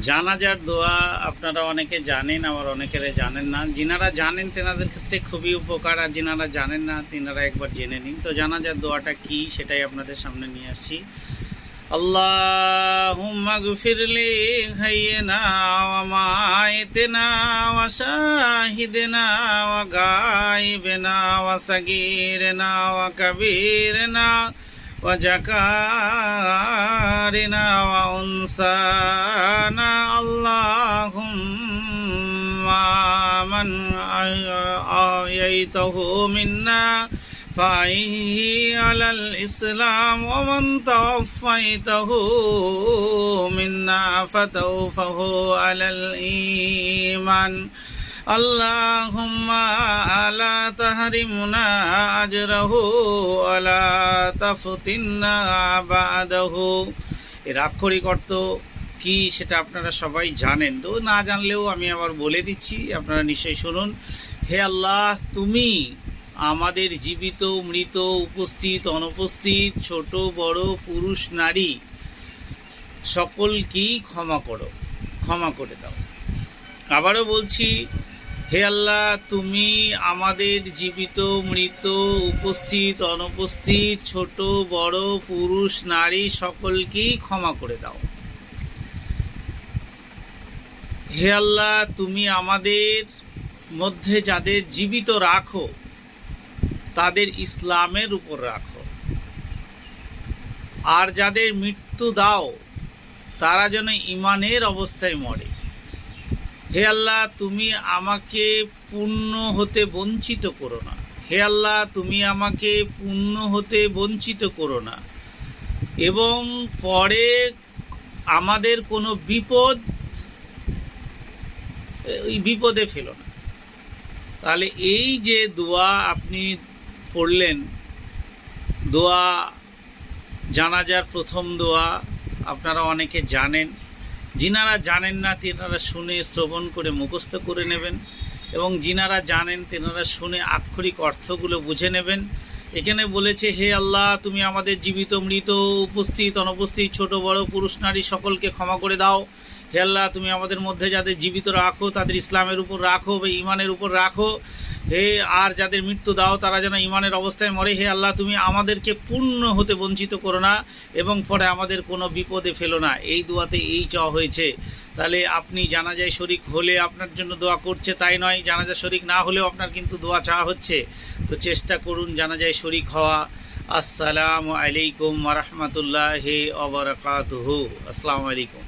জানাজার দোয়া আপনারা অনেকে জানেন, আবার অনেকেরে জানেন না। যিনারা জানেন তেনাদের ক্ষেত্রে খুবই উপকার, আর যিনারা জানেন না তিনারা একবার জেনে নিন। তো জানাজার দোয়াটা কি সেটাই আপনাদের সামনে নিয়ে আসছি। আল্লাহুম্মা গফিরলি হাইয়িনা ওয়া মাইতিনা ওয়া শাহিদিনা ওয়া গায়িবিনা ওয়া সাগীরিনা ওয়া কাবীরিনা ওয়া জাকারিনা ওয়া উনসানা আল্লাহুম্মা মান আয়াইতাহু মিন্না ফাইহি আলাল ইসলাম ওয়া মান তাওয়াফাইতাহু মিন্না ফাতাওফাহু আলাল ঈমান আল্লাহুম্মা আলা তাহরিমনা আজরাহু আলা তাফতিননা বাদাহু। এর আক্ষরিক অর্থ কি সেটা আপনারা সবাই জানেন, তো না জানলেও আমি আবার বলে দিচ্ছি, আপনারা নিশ্চয়ই শুনুন। হে আল্লাহ, তুমি আমাদের জীবিত মৃত উপস্থিত অনুপস্থিত ছোট বড় পুরুষ নারী সকলকেই ক্ষমা করে দাও। আবারও বলছি, হে আল্লাহ, তুমি আমাদের জীবিত মৃত উপস্থিত অনুপস্থিত ছোট বড় পুরুষ নারী সকলকেই ক্ষমা করে দাও। হে আল্লাহ, তুমি আমাদের মধ্যে যাদের জীবিত রাখো তাদের ইসলামের উপর রাখো, আর যাদের মৃত্যু দাও তারা যেন ঈমানের অবস্থায় মরে। হে আল্লাহ, তুমি আমাকে পূর্ণ হতে বঞ্চিত করো না। হে আল্লাহ, তুমি আমাকে পূর্ণ হতে বঞ্চিত করো না, এবং পরে আমাদের কোনো বিপদে ফেলো না। তাহলে এই যে দোয়া আপনি পড়লেন, দোয়া জানাজার প্রথম দোয়া আপনারা অনেকে জানেন। যিনারা জানেন না তেনারা শুনে শ্রবণ করে মুখস্থ করে নেবেন, এবং যিনারা জানেন তেনারা শুনে আক্ষরিক অর্থগুলো বুঝে নেবেন। এখানে বলেছে, হে আল্লাহ, তুমি আমাদের জীবিত মৃত উপস্থিত অনুপস্থিত ছোট বড় পুরুষ নারী সকলকে ক্ষমা করে দাও। হে আল্লাহ, তুমি আমাদের মধ্যে যাদের জীবিত রাখো তাদের ইসলামের উপর রাখো বা ঈমানের উপর রাখো। আর যাদের মৃত্যু দাও তারা যেন ঈমানের অবস্থায় মরে। হে আল্লাহ, তুমি আমাদেরকে পূর্ণ হতে বঞ্চিত করো না, এবং পরে আমাদের কোনো বিপদে ফেলো না। এই দোয়াতে এই চাওয়া হয়েছে। তাহলে আপনি জানাজায় শরিক হলে আপনার জন্য দোয়া করছে তাই নয়, জানাজা শরিক না হলেও আপনার কিন্তু দোয়া চাওয়া হচ্ছে। তো চেষ্টা করুন জানাজায় শরিক হওয়া। আসসালামু আলাইকুম ওয়া রাহমাতুল্লাহি ওয়া বারাকাতুহু। আসসালামু আলাইকুম।